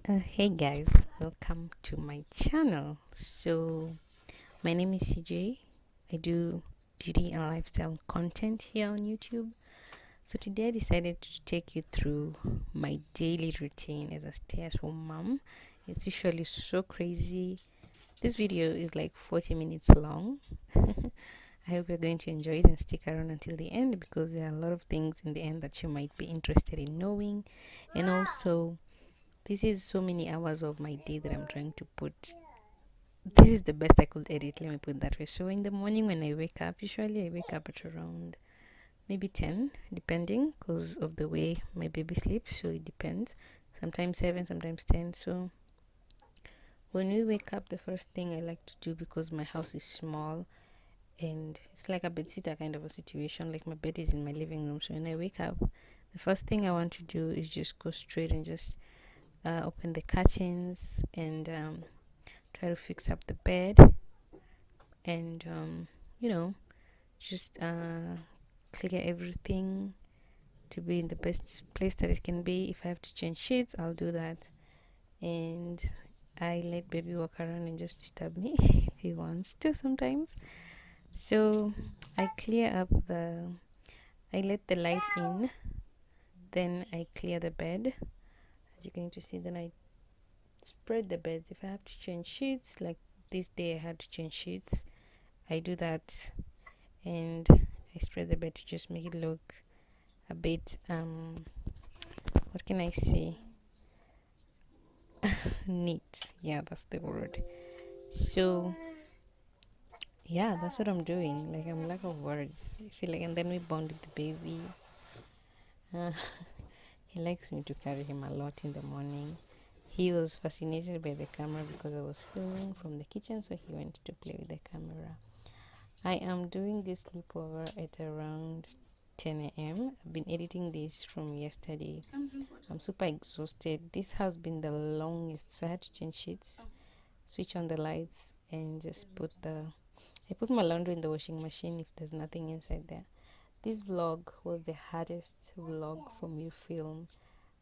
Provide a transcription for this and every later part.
Hey guys, welcome to my channel. So, my name is CJ. I do beauty and lifestyle content here on YouTube. So, today I decided to take you through my daily routine as a stay at home mom. It's usually so crazy. This video is like 40 minutes long. I hope you're going to enjoy it and stick around until the end because there are a lot of things in the end that you might be interested in knowing, and also this is so many hours of my day that I'm trying to put. This is the best I could edit, let me put it that way. So in the morning when I wake up, usually I wake up at around maybe 10, depending because of the way my baby sleeps. So it depends. Sometimes 7, sometimes 10. So when we wake up, the first thing I like to do, because my house is small and it's like a bedsitter kind of a situation, like my bed is in my living room. So when I wake up, the first thing I want to do is just go straight and just open the curtains and try to fix up the bed and you know just clear everything to be in the best place that it can be. If I have to change sheets, I'll do that, and I let baby walk around and just disturb me if he wants to sometimes. So I clear up the I let the light in, then I clear the bed, as you're going to see. Then I spread the beds. If I have to change sheets, like this day I had to change sheets, I do that, and I spread the bed to just make it look a bit what can I say, neat. Yeah, that's the word. So yeah, that's what I'm doing. Like, I'm lack of words, I feel like. And then we bonded the baby. uh, he likes me to carry him a lot in the morning. He was fascinated by the camera because I was filming from the kitchen, so he went to play with the camera. I am doing this sleepover at around 10 a.m. I've been editing this from yesterday. I'm super exhausted. This has been the longest, so I had to change sheets, switch on the lights, and just I put my laundry in the washing machine if there's nothing inside there. This vlog was the hardest vlog for me to film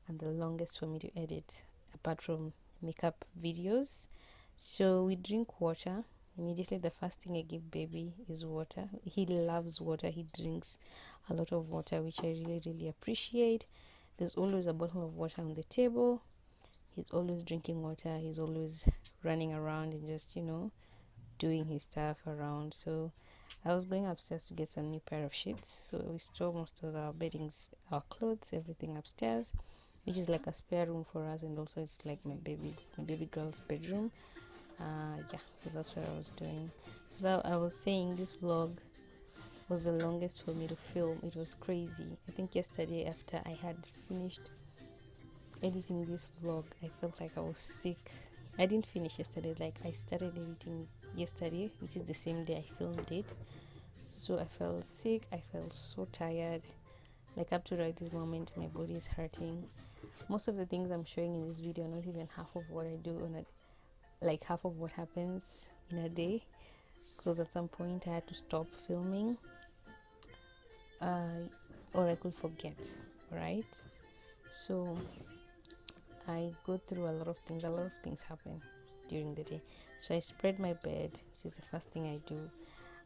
and the longest for me to edit, apart from makeup videos. So we drink water. Immediately, the first thing I give baby is water. He loves water. He drinks a lot of water, which I really, really appreciate. There's always a bottle of water on the table. He's always drinking water. He's always running around and just, doing his stuff around. So I was going upstairs to get some new pair of sheets. So we store most of our beddings, our clothes, everything upstairs, which is like a spare room for us, and also it's like my baby girl's bedroom. Yeah, so that's what I was doing. So I was saying this vlog was the longest for me to film. It was crazy. I think yesterday, after I had finished editing this vlog, I felt like I was sick. I didn't finish yesterday, like I started editing yesterday, which is the same day I filmed it. So I felt sick, I felt so tired. Like, up to right this moment, my body is hurting. Most of the things I'm showing in this video are not even half of what I do on a, like half of what happens in a day, because at some point I had to stop filming, or I could forget, right? So I go through a lot of things. A lot of things happen during the day. So I spread my bed, which is the first thing I do.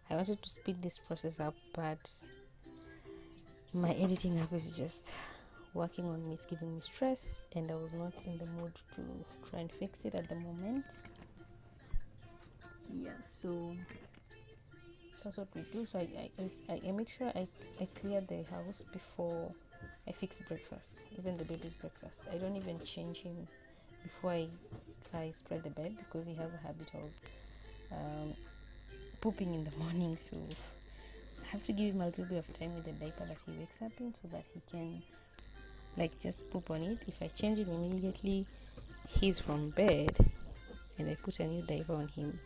I wanted to speed this process up, but my editing app is just working on me. It's giving me stress, and I was not in the mood to try and fix it at the moment. Yeah, so that's what we do. So I make sure I clear the house before I fix breakfast, even the baby's breakfast. I don't even change him before I spread the bed, because he has a habit of pooping in the morning. So I have to give him a little bit of time with the diaper that he wakes up in, so that he can like just poop on it. If I change him immediately he's from bed and I put a new diaper on him,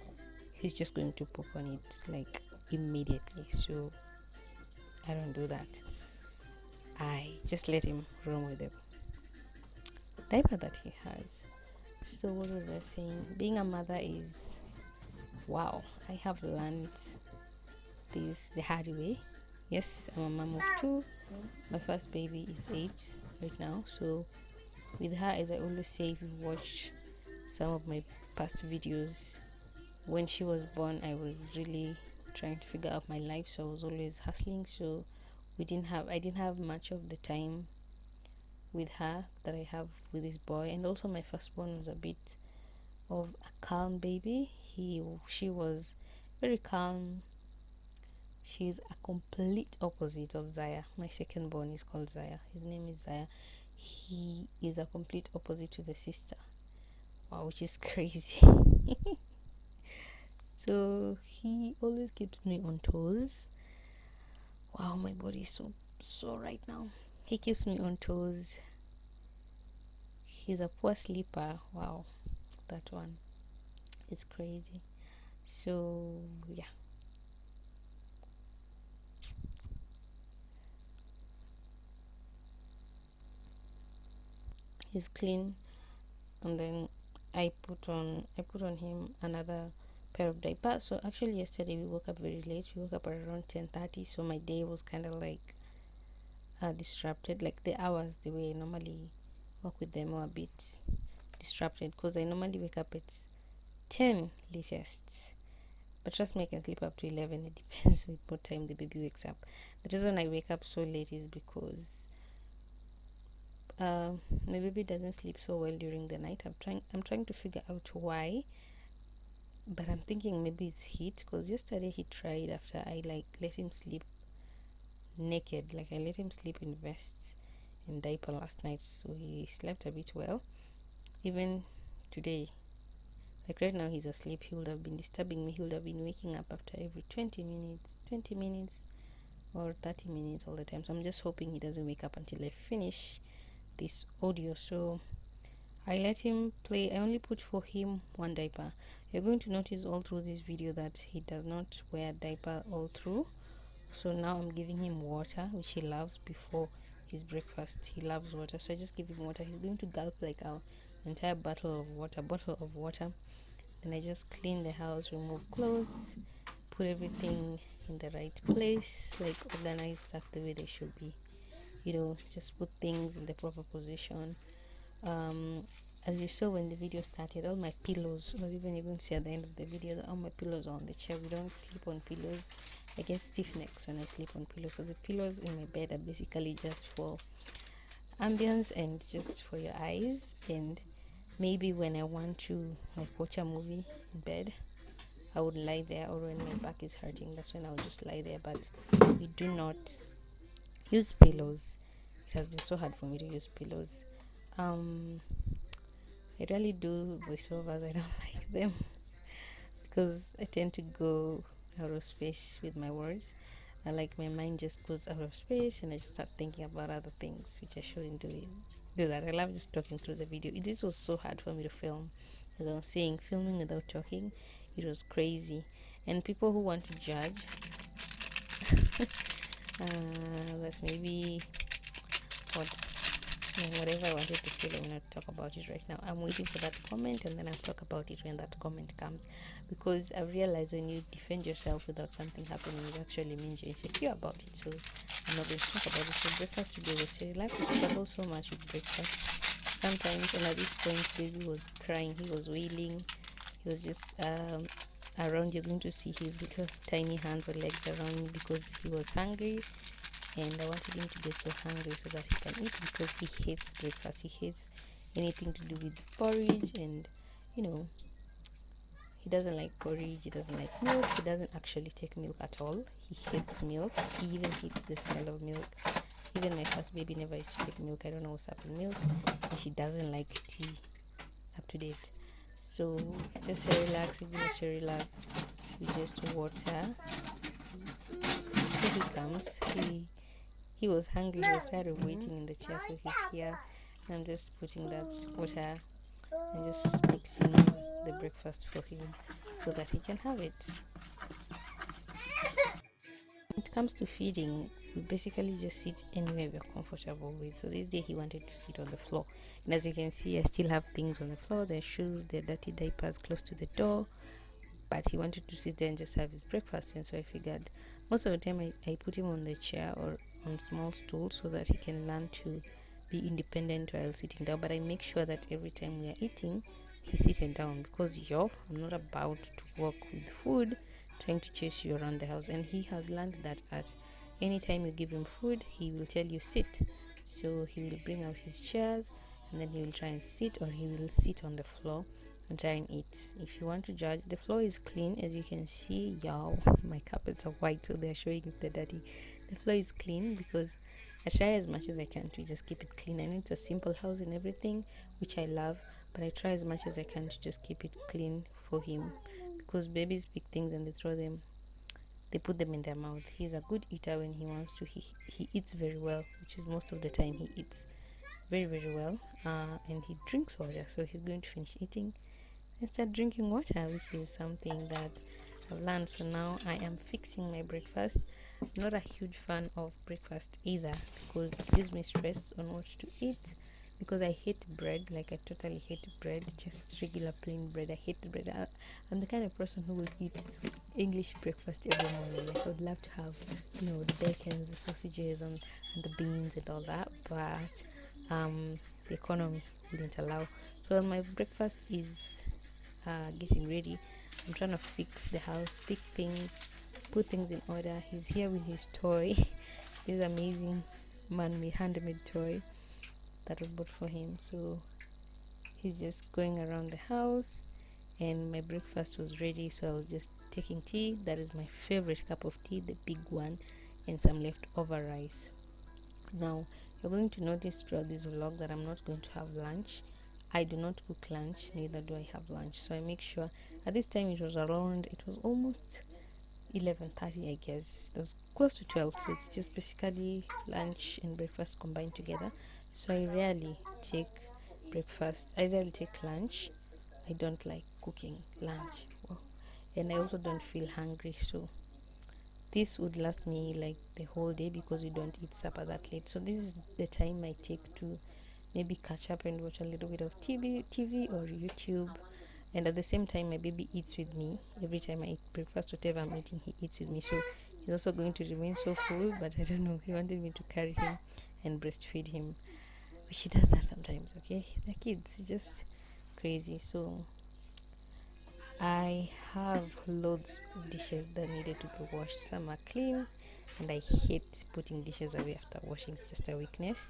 he's just going to poop on it like immediately. So I don't do that. I just let him roam with the diaper that he has. So what was I saying? Being a mother is, wow, I have learned this the hard way. Yes, I'm a mom of two. My first baby is 8 right now, so with her, as I always say, if you watch some of my past videos, when she was born, I was really trying to figure out my life, so I was always hustling. So I didn't have much of the time with her that I have with this boy. And also my firstborn was a bit of a calm baby. She was very calm. She's a complete opposite of Zaya. My second born is called Zaya. His name is Zaya. He is a complete opposite to the sister. Wow, which is crazy. So he always keeps me on toes. Wow, my body is so sore right now. He keeps me on toes. He's a poor sleeper. Wow, that one is crazy. So yeah, he's clean. And then I put on him another pair of diapers. So actually yesterday we woke up very late. We woke up around 10:30. So my day was kind of like disrupted. Like the hours, the way I normally work with them, were a bit disrupted because I normally wake up at 10 latest. But trust me, I can sleep up to 11. It depends with what time the baby wakes up. The reason I wake up so late is because my baby doesn't sleep so well during the night. I'm trying to figure out why, but I'm thinking maybe it's heat. Because yesterday he tried, after I like let him sleep naked, like I let him sleep in vest and diaper last night, so he slept a bit well. Even today, like right now he's asleep, he would have been disturbing me. He would have been waking up after every 20 minutes or 30 minutes all the time. So I'm just hoping he doesn't wake up until I finish this audio. So I let him play. I only put for him one diaper. You're going to notice all through this video that he does not wear diaper all through. So now I'm giving him water, which he loves, before his breakfast. He loves water, so I just give him water. He's going to gulp like our entire bottle of water. Then I just clean the house, remove clothes, put everything in the right place, like organize stuff the way they should be. Just put things in the proper position. As you saw when the video started, all my pillows, or even you're going to see at the end of the video, that all my pillows are on the chair. We don't sleep on pillows. I get stiff necks when I sleep on pillows. So the pillows in my bed are basically just for ambience and just for your eyes. And maybe when I want to like watch a movie in bed, I would lie there, or when my back is hurting, that's when I would just lie there. But we do not use pillows. It has been so hard for me to use pillows. I really do voiceovers. I don't like them because I tend to go out of space with my words. I like my mind just goes out of space and I just start thinking about other things which I shouldn't do that. I love just talking through the video. This was so hard for me to film. As I was saying, filming without talking, it was crazy. And people who want to judge that maybe what whatever I wanted to say, let me not talk about it right now. I'm waiting for that comment, and then I'll talk about it when that comment comes. Because I've realized when you defend yourself without something happening, it actually means you're insecure about it. So I'm not going to talk about it. So breakfast today was very life. We struggle so much with breakfast. Sometimes, and at this point, baby was crying, he was wailing, he was just around. You're going to see his little tiny hands or legs around me because he was hungry, and I wanted him to get so hungry so that he can eat, because he hates breakfast. He hates anything to do with porridge, and you know, he doesn't like porridge, he doesn't like milk, he doesn't actually take milk at all. He hates milk, he even hates the smell of milk. Even my first baby never used to take milk. I don't know what's up with milk, and she doesn't like tea. Up to date. So just Cerelac, regular Cerelac with just water. So he comes, he was hungry, he was tired of waiting in the chair, so he's here. I'm just putting that water and just mixing the breakfast for him so that he can have it. When it comes to feeding, we basically just sit anywhere we're comfortable with. So this day he wanted to sit on the floor, and as you can see, I still have things on the floor, their shoes, their dirty diapers close to the door, but he wanted to sit there and just have his breakfast. And so I figured most of the time I put him on the chair or on small stools so that he can learn to be independent while sitting down, but I make sure that every time we are eating, he's sitting down, because I'm not about to walk with food trying to chase you around the house. And he has learned that at anytime you give him food, he will tell you sit. So he will bring out his chairs, and then he will try and sit, or he will sit on the floor and try and eat. If you want to judge, the floor is clean, as you can see. My carpets are white, so they're showing if they're dirty. The floor is clean because I try as much as I can to just keep it clean. I know it's a simple house and everything, which I love, but I try as much as I can to just keep it clean for him, because babies pick things and they put them in their mouth. He's a good eater when he wants to. He eats very well, which is most of the time he eats very, very well. And he drinks water, so he's going to finish eating and start drinking water, which is something that I've learned. So now I am fixing my breakfast. I'm not a huge fan of breakfast either, because it gives me stress on what to eat, because I hate bread. Like, I totally hate bread, just regular plain bread. I hate bread. I'm the kind of person who will eat English breakfast every morning. Like, I would love to have, the bacon, the sausages, and the beans and all that, but the economy wouldn't allow. So while my breakfast is getting ready, I'm trying to fix the house, pick things, put things in order. He's here with his toy, this amazing man-made, handmade toy that was bought for him. So he's just going around the house, and my breakfast was ready, so I was just taking tea. That is my favorite cup of tea, the big one, and some leftover rice. Now, you're going to notice throughout this vlog that I'm not going to have lunch. I do not cook lunch, neither do I have lunch. So I make sure, at this time it was almost 11:30, I guess. It was close to 12, so it's just basically lunch and breakfast combined together. So I rarely take breakfast. I rarely take lunch. I don't like cooking lunch. And I also don't feel hungry, so this would last me like the whole day, because we don't eat supper that late. So this is the time I take to maybe catch up and watch a little bit of TV or YouTube. And at the same time, my baby eats with me. Every time I eat breakfast, whatever I'm eating, he eats with me. So he's also going to remain so full, but I don't know. He wanted me to carry him and breastfeed him, which he does that sometimes, okay? The kids, it's just crazy. So I have loads of dishes that needed to be washed. Some are clean, and I hate putting dishes away after washing. It's just a weakness.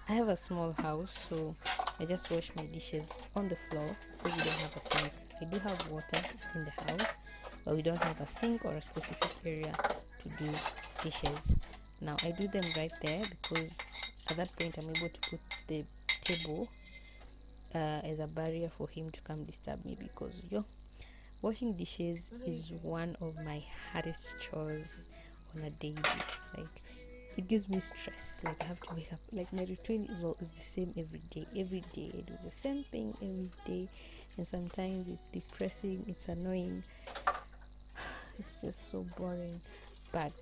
I have a small house, so I just wash my dishes on the floor because we don't have a sink. I do have water in the house, but we don't have a sink or a specific area to do dishes. Now I do them right there, because at that point I'm able to put the table as a barrier for him to come disturb me, because washing dishes is one of my hardest chores on a daily. Like, it gives me stress. Like, I have to wake up. Like, my routine is the same every day. Every day I do the same thing every day, and sometimes it's depressing. It's annoying. It's just so boring. But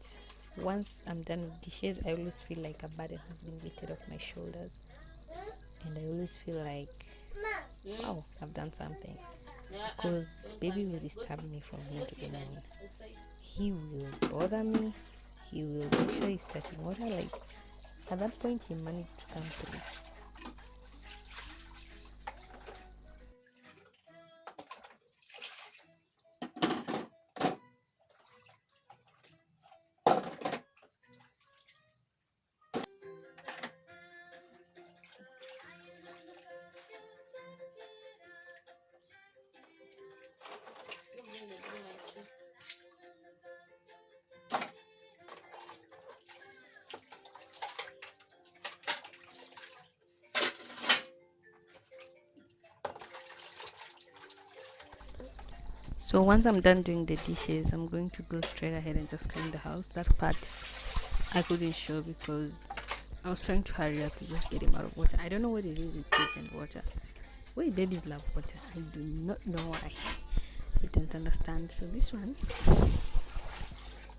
once I'm done with dishes, I always feel like a burden has been lifted off my shoulders, and I always feel like, wow, I've done something. Because baby will disturb me from here to the morning. He will bother me. He will make sure he's touching water. Like, at that point, he managed to come through. So once I'm done doing the dishes, I'm going to go straight ahead and just clean the house. That part I couldn't show because I was trying to hurry up to just get him out of water. I don't know what it is with kids and water. Why babies love water, I do not know why. I don't understand. So this one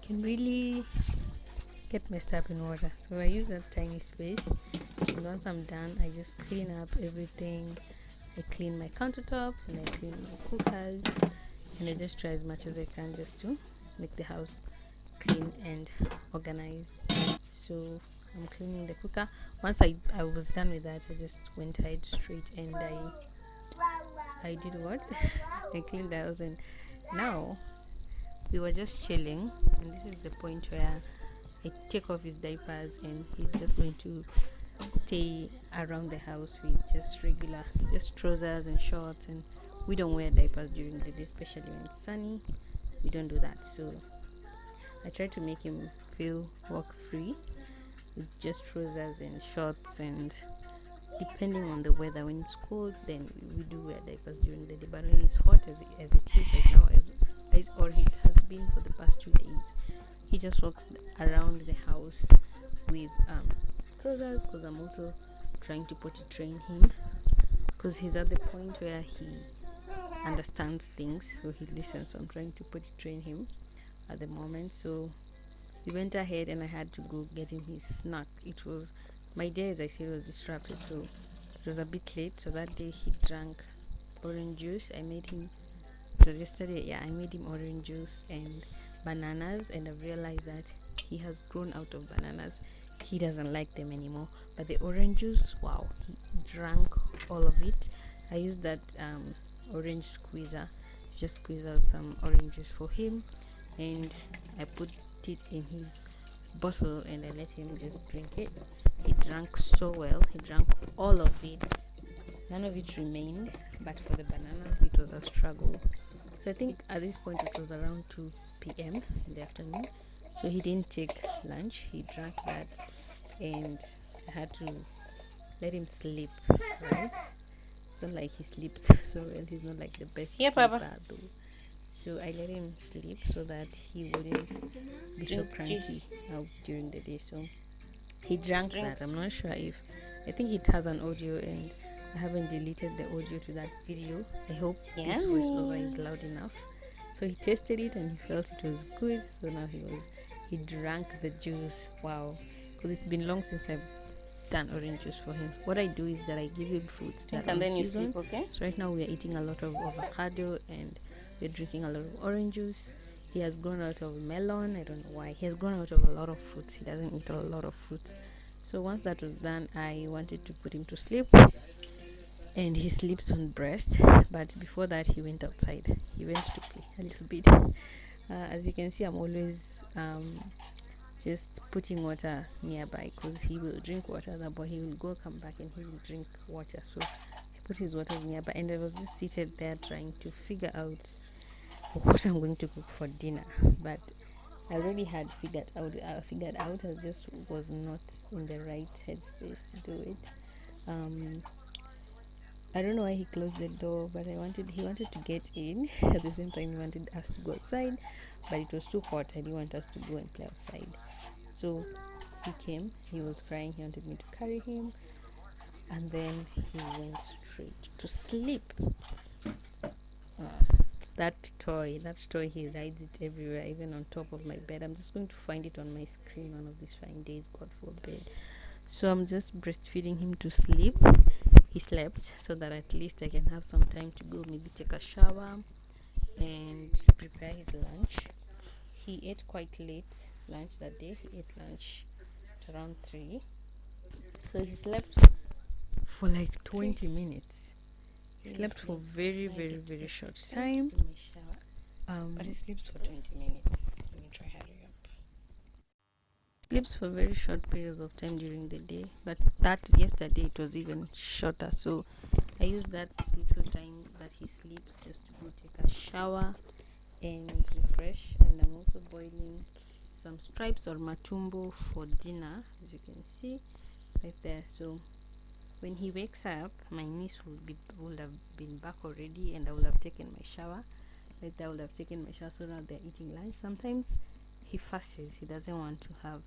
can really get messed up in water. So I use that tiny space, and once I'm done, I just clean up everything. I clean my countertops and I clean my cookers, and I just try as much as I can just to make the house clean and organized. So I'm cleaning the cooker. Once I was done with that, I just went ahead straight and I did what? I cleaned the house, and now we were just chilling, and this is the point where I take off his diapers and he's just going to stay around the house with just trousers and shorts, and we don't wear diapers during the day, especially when it's sunny. We don't do that. So I try to make him feel work free with just trousers and shorts, and depending on the weather, when it's cold then we do wear diapers during the day, but when it's hot as it is right now, or it has been for the past 2 days, he just walks around the house with trousers, because I'm also trying to potty train him, because he's at the point where he understands things, so he listens. So I'm trying to potty train him at the moment. So we went ahead and I had to go get him his snack. It was my day, as I said, was disrupted, so it was a bit late. So that day he drank orange juice. I made him, it was yesterday, yeah, I made him orange juice and bananas, and I've realized that he has grown out of bananas. He doesn't like them anymore. But the orange juice, wow, he drank all of it. I used that orange squeezer to just squeeze out some orange juice for him, and I put it in his bottle and I let him just drink it. He drank so well. He drank all of it. None of it remained, but for the bananas it was a struggle. So I think at this point it was around 2 p.m. in the afternoon. So he didn't take lunch. He drank that, and I had to let him sleep, right? It's not like he sleeps so well. He's not like the best sleeper though. So I let him sleep so that he wouldn't be so cranky out during the day. So he drank that. I'm not sure if, I think it has an audio, and I haven't deleted the audio to that video. I hope this voiceover is loud enough. So he tasted it and he felt it was good. So now he drank the juice. Wow, because it's been long since I've done orange juice for him. What I do is that I give him fruits that are on season. You sleep, okay? So right now we are eating a lot of avocado and we're drinking a lot of orange juice. He has grown out of melon. I don't know why. He has grown out of a lot of fruits. He doesn't eat a lot of fruits. So once that was done, I wanted to put him to sleep, and he sleeps on breast. But before that, he went outside. He went to play a little bit. As you can see, I'm always just putting water nearby, because he will drink water, but he will go come back and he will drink water. So I put his water nearby, and I was just seated there trying to figure out what I'm going to cook for dinner. But I already had figured out. I just was not in the right headspace to do it. I don't know why he closed the door, but he wanted to get in. At the same time, he wanted us to go outside, but it was too hot. I didn't want us to go and play outside. So he came. He was crying. He wanted me to carry him, and then he went straight to sleep. That toy, he rides it everywhere, even on top of my bed. I'm just going to find it on my screen one of these fine days, God forbid. So I'm just breastfeeding him to sleep. He slept, so that at least I can have some time to go, maybe take a shower and prepare his lunch. He ate quite late lunch that day. He ate lunch at around 3. So he slept for like 20 minutes. He slept for very, very, very short time. But he sleeps for 20 minutes. Let me try hurry up. Sleeps for very short periods of time during the day, but that yesterday it was even shorter. So I used that little time that he sleeps just to go take a shower and refresh. And I'm also boiling some stripes or matumbo for dinner, as you can see right there. So when he wakes up, my niece would have been back already, and I would have taken my shower. Right there, I would have taken my shower. So now they're eating lunch. Sometimes he fasts. He doesn't want to have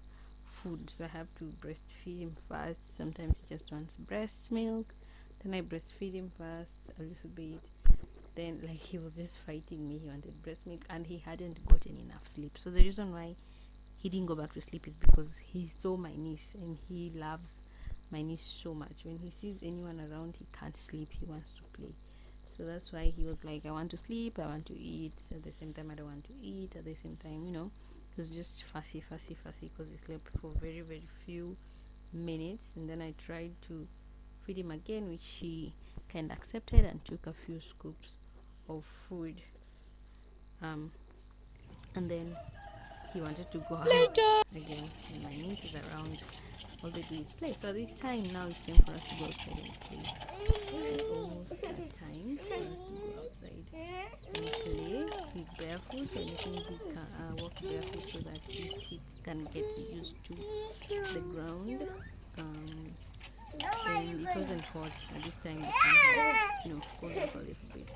food, so I have to breastfeed him first. Sometimes he just wants breast milk. Then I breastfeed him first a little bit. Then, like, he was just fighting me. He wanted breast milk, and he hadn't gotten enough sleep. So the reason why he didn't go back to sleep is because he saw my niece, and he loves my niece so much. When he sees anyone around, he can't sleep. He wants to play. So that's why he was like, I want to sleep, I want to eat. At the same time, I don't want to eat. At the same time, was just fussy because he slept for very very few minutes, and then I tried to feed him again, which he kind of accepted and took a few scoops of food. And then he wanted to go out again, and my niece is around. All they do is play. So at this time now it's time for us to go outside and play. It's almost that time for us to go outside and play. He's barefoot, so making him walk barefoot so that his feet can get used to the ground. And it wasn't hot at this time. The sun had, cooled off a little bit,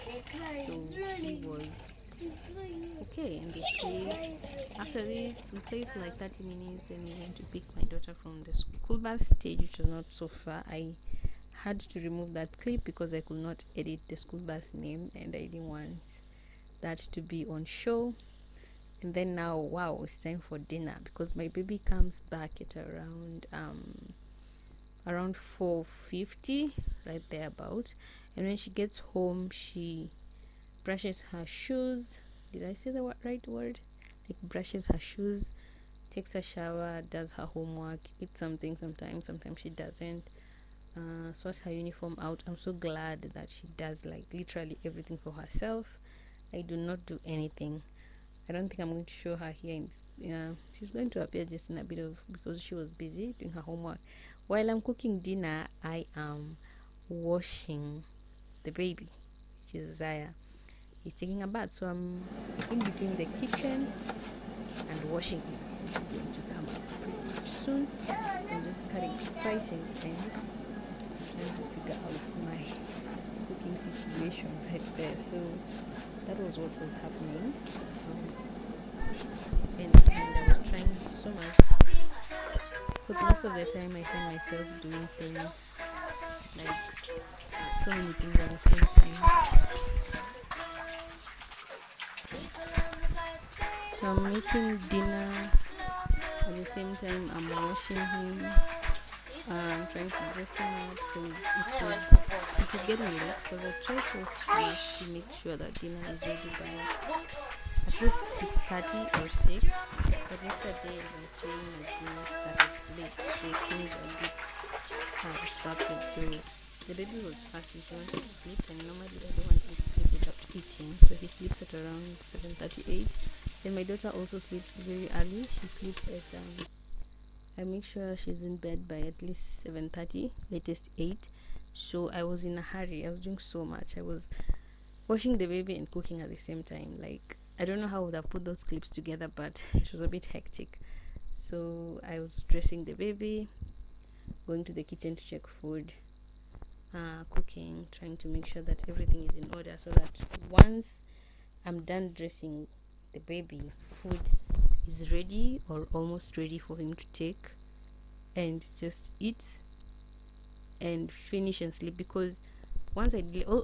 so he was okay. And we played. After this, we played for like 30 minutes. Then we went to pick my daughter from the school bus stage, which was not so far. I had to remove that clip because I could not edit the school bus name, and I didn't want that to be on show. And then now, wow, it's time for dinner because my baby comes back at around 4:50, right there about. And when she gets home, she brushes her shoes. Did I say the right word? Like brushes her shoes, takes a shower, does her homework, eats something sometimes she doesn't. Sorts her uniform out. I'm so glad that she does like literally everything for herself. I do not do anything. I don't think I'm going to show her here. She's going to appear just in a bit of, because she was busy doing her homework. While I'm cooking dinner, I am washing the baby, which is Zaya. He's taking a bath, so I'm in between the kitchen and washing him. He's going to come up pretty much soon. I'm just cutting spices and trying to figure out my cooking situation right there. So that was what was happening. And I was trying so much because most of the time I find myself doing things like so many things at the same time. So I'm making dinner at the same time I'm washing him. I'm trying to dress him up because it was getting late, because I tried to make sure that dinner is ready by at least 6:30 or 6. But yesterday, as I'm saying, my dinner started late, so things were a bit disrupted. So the baby was fasting. She wanted to sleep, and normally I don't want him to sleep without eating. So he sleeps at around 7:38. Then my daughter also sleeps very early. She sleeps at I make sure she's in bed by at least 7:30, latest 8. So I was in a hurry. I was doing so much. I was washing the baby and cooking at the same time. Like, I don't know how I would have put those clips together, but it was a bit hectic. So I was dressing the baby, going to the kitchen to check food, cooking, trying to make sure that everything is in order so that once I'm done dressing the baby, food is ready or almost ready for him to take and just eat and finish and sleep. Because once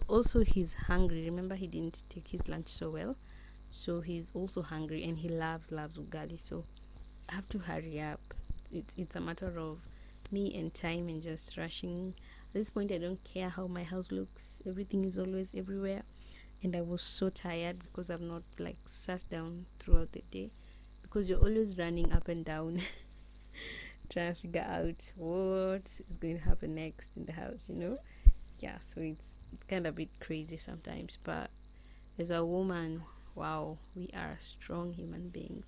also he's hungry. Remember, he didn't take his lunch so well, so he's also hungry, and he loves ugali. So I have to hurry up. It's a matter of me and time and just rushing. At this point, I don't care how my house looks. Everything is always everywhere, and I was so tired because I've not like sat down throughout the day, because you're always running up and down trying to figure out what is going to happen next in the house. Yeah, so it's kind of a bit crazy sometimes, but as a woman, wow, we are strong human beings.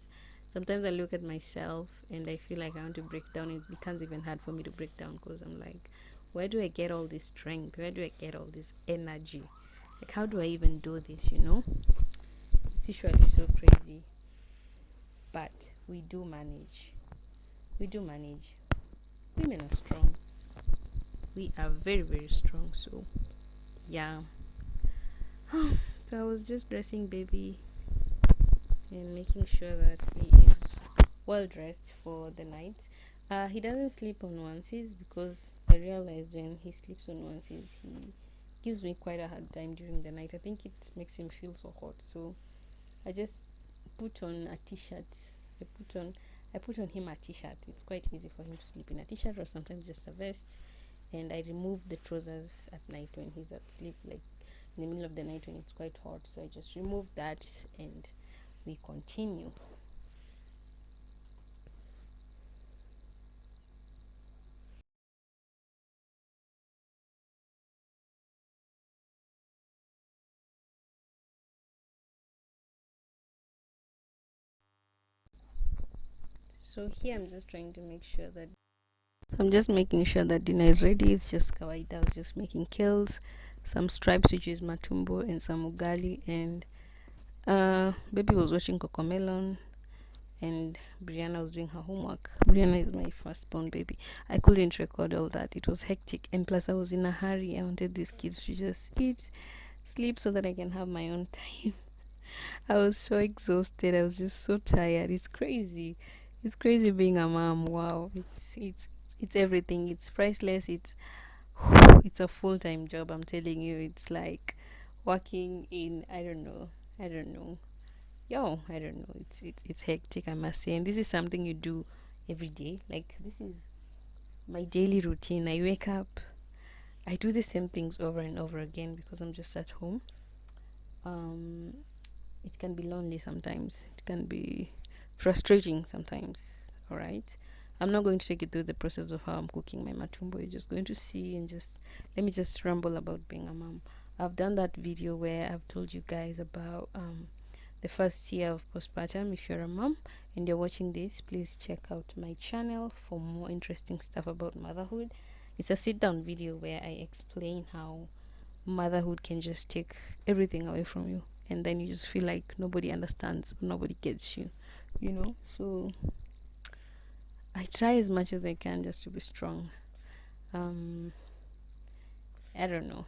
Sometimes I look at myself and I feel like I want to break down. It becomes even hard for me to break down because I'm like, where do I get all this strength? Where do I get all this energy? Like, how do I even do this? It's usually so crazy, but we do manage. We do manage. Women are strong. We are very, very strong. So, yeah. So I was just dressing baby and making sure that he is well dressed for the night. He doesn't sleep on onesies because I realized when he sleeps on onesies, he gives me quite a hard time during the night. I think it makes him feel so hot. So I just put on a t-shirt. I put on him a t-shirt. It's quite easy for him to sleep in a t-shirt or sometimes just a vest. And I remove the trousers at night when he's asleep, like in the middle of the night when it's quite hot. So I just remove that and we continue. So here I'm just trying to make sure that I'm just making sure that dinner is ready. It's just kawaida. I was just making kills, some stripes, which is matumbo, and some ugali. And baby was watching Cocomelon, and Brianna was doing her homework. Brianna is my firstborn baby. I couldn't record all that. It was hectic, and plus I was in a hurry. I wanted these kids to just eat, sleep, so that I can have my own time. I was so exhausted. I was just so tired. It's crazy. It's crazy being a mom. Wow. It's everything. It's priceless. It's a full-time job. I'm telling you. It's like working in, I don't know. I don't know. Yo, I don't know. It's hectic, I must say. And this is something you do every day. Like, this is my daily routine. I wake up. I do the same things over and over again because I'm just at home. Um it can be lonely sometimes, it can be frustrating sometimes. All right, I'm not going to take you through the process of how I'm cooking my matumbo. You're just going to see, and just let me just ramble about being a mom. I've done that video where I've told you guys about the first year of postpartum. If you're a mom and you're watching this, please check out my channel for more interesting stuff about motherhood. It's a sit down video where I explain how motherhood can just take everything away from you, and then you just feel like nobody understands, nobody gets you, so I try as much as I can just to be strong. um I don't know.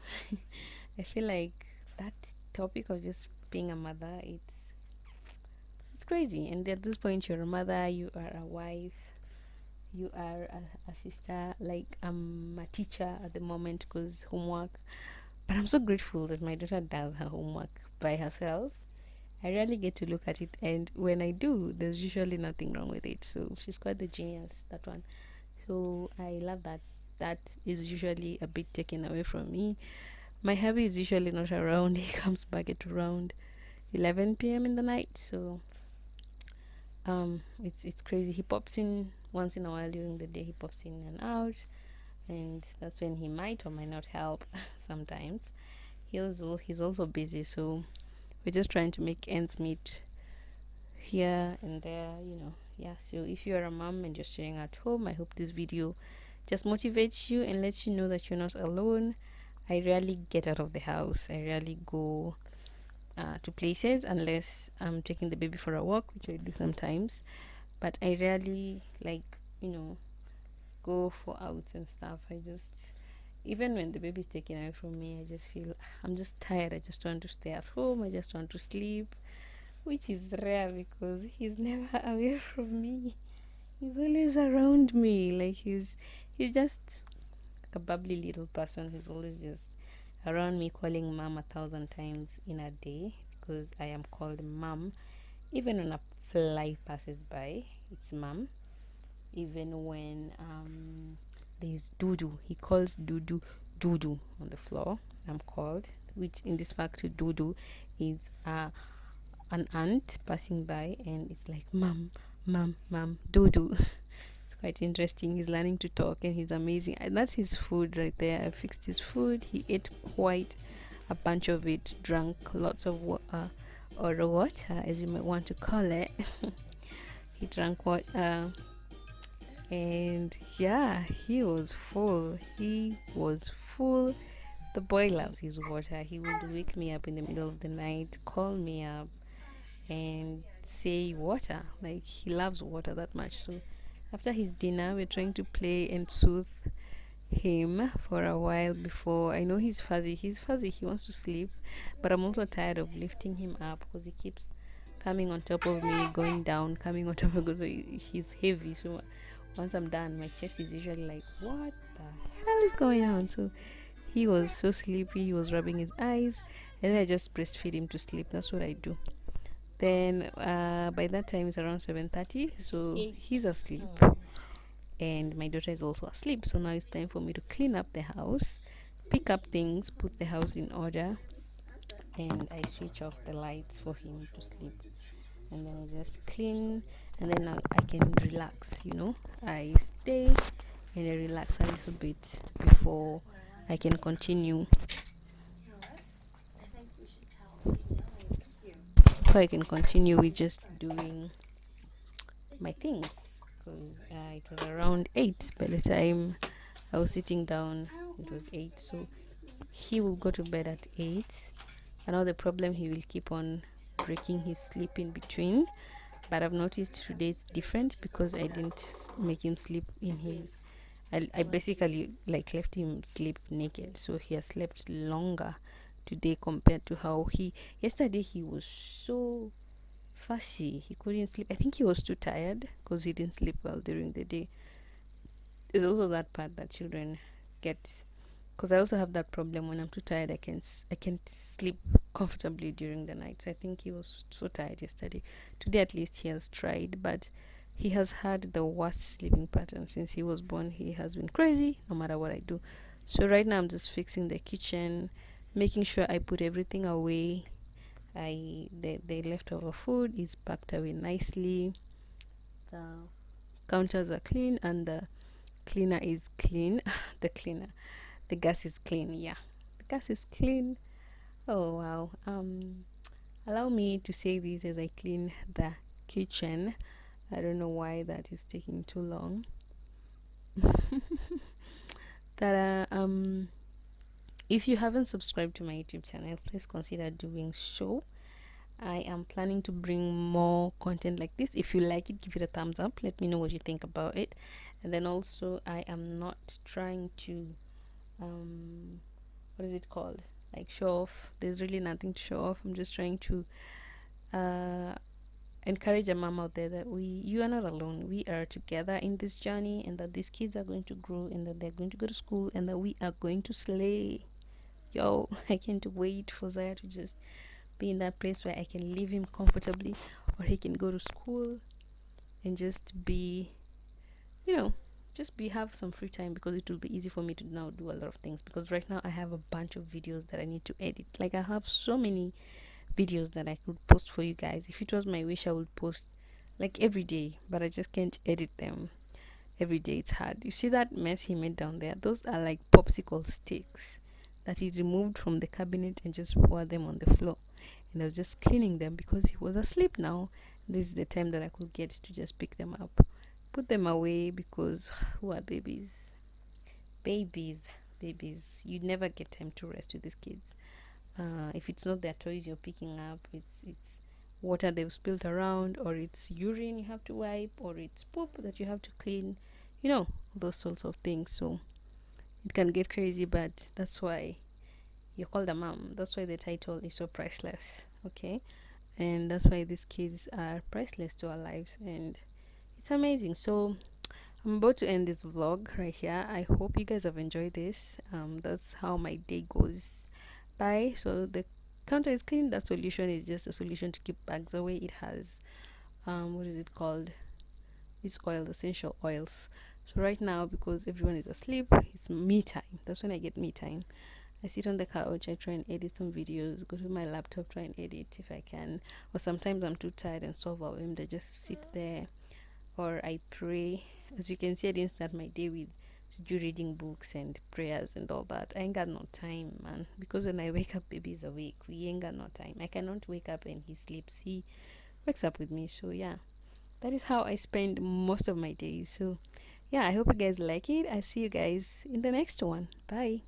I feel like that topic of just being a mother, it's crazy. And at this point, you're a mother, you are a wife, you are a sister. Like, I'm a teacher at the moment because homework. But I'm so grateful that my daughter does her homework by herself. I rarely get to look at it, and when I do, there's usually nothing wrong with it. So she's quite the genius, that one. So I love that. That is usually a bit taken away from me. My hubby is usually not around. He comes back at around 11 p.m. in the night. So it's crazy. He pops in once in a while during the day. He pops in and out, and that's when he might or might not help. Sometimes he's also busy, so we're just trying to make ends meet here and there. Yeah, so if you're a mom and you're staying at home, I hope this video just motivates you and lets you know that you're not alone. I rarely get out of the house. I rarely go to places unless I'm taking the baby for a walk, which I do sometimes. But I rarely, like, go for outs and stuff. I just, even when the baby's taken away from me, I just feel I'm just tired. I just want to stay at home. I just want to sleep, which is rare because he's never away from me. He's always around me. Like, he's just like a bubbly little person. He's always just around me, calling mom 1,000 times in a day because I am called mom. Even when a fly passes by, it's mom. Even when there's Dudu, he calls Dudu on the floor. I'm called, which in this fact Dudu is an aunt passing by, and it's like mom, Dudu. It's quite interesting. He's learning to talk, and he's amazing. And that's his food right there. I fixed his food. He ate quite a bunch of it, drank lots of water, or water as you might want to call it. He drank water, and yeah, he was full. The boy loves his water. He would wake me up in the middle of the night, call me up, and say water. Like, he loves water that much. So after his dinner, we're trying to play and soothe him for a while. Before, I know he's fuzzy, he wants to sleep, but I'm also tired of lifting him up because he keeps coming on top of me, going down, coming on top of me, because he's heavy. So once I'm done, my chest is usually like, what the hell is going on? So he was so sleepy, he was rubbing his eyes, and then I just breastfeed him to sleep. That's what I do. Then by that time it's around 7:30, so he's asleep, and my daughter is also asleep. So now it's time for me to clean up the house, pick up things, put the house in order, and I switch off the lights for him to sleep. And then I just clean, and then now I can relax. I stay and I relax a little bit before I can continue. Before I can continue with just doing my things. because it was around 8 by the time I was sitting down. It was 8, so he will go to bed at 8. And now the problem, he will keep on breaking his sleep in between. But I've noticed today it's different because I didn't make him sleep in his. I basically like left him sleep naked, so he has slept longer today compared to how he. Yesterday he was so fussy. He couldn't sleep. I think he was too tired because he didn't sleep well during the day. There's also that part that children get, because I also have that problem. When I'm too tired, I can't sleep comfortably during the night. So I think he was so tired yesterday. Today at least he has tried, but he has had the worst sleeping pattern since he was born. He has been crazy no matter what I do. So right now I'm just fixing the kitchen, making sure I put everything away. The leftover food is packed away nicely. The counters are clean and the cleaner is clean. The gas is clean. Yeah, the gas is clean. Oh wow. Allow me to say this as I clean the kitchen. I don't know why that is taking too long. That if you haven't subscribed to my YouTube channel, please consider doing so. I am planning to bring more content like this. If you like it, give it a thumbs up. Let me know what you think about it. And then also, I am not trying to what is it called, like show off. There's really nothing to show off. I'm just trying to uh encourage a mom out there that you are not alone. We are together in this journey, and that these kids are going to grow, and that they're going to go to school, and that we are going to slay. Yo, I can't wait for Zaya to just be in that place where I can leave him comfortably, or he can go to school and just be, you know, just be have some free time, because it will be easy for me to now do a lot of things, because right now I have a bunch of videos that I need to edit. Like, I have so many videos that I could post for you guys. If it was my wish, I would post like every day, but I just can't edit them every day. It's hard. You see that mess he made down there? Those are like popsicle sticks that he removed from the cabinet and just poured them on the floor. And I was just cleaning them because he was asleep now. This is the time that I could get to just pick them up, put them away, because who are babies? Babies. You never get time to rest with these kids. If it's not their toys you're picking up, it's water they've spilled around, or it's urine you have to wipe, or it's poop that you have to clean, those sorts of things. So it can get crazy, but that's why you're called a mom. That's why the title is so priceless. Okay. And that's why these kids are priceless to our lives, and it's amazing. So I'm about to end this vlog right here. I hope you guys have enjoyed this. That's how my day goes by. So the counter is clean. That solution is just a solution to keep bags away. It has what is it called, this oil, essential oils. So right now, because everyone is asleep, it's me time. That's when I get me time. I sit on the couch, I try and edit some videos, go to my laptop, try and edit if I can. Or sometimes I'm too tired and so overwhelmed, I just sit there, or I pray. As you can see, I didn't start my day with reading books and prayers and all that. I ain't got no time, man. Because when I wake up, baby is awake. We ain't got no time. I cannot wake up and he sleeps. He wakes up with me. So yeah, that is how I spend most of my days. So yeah, I hope you guys like it. I see you guys in the next one. Bye.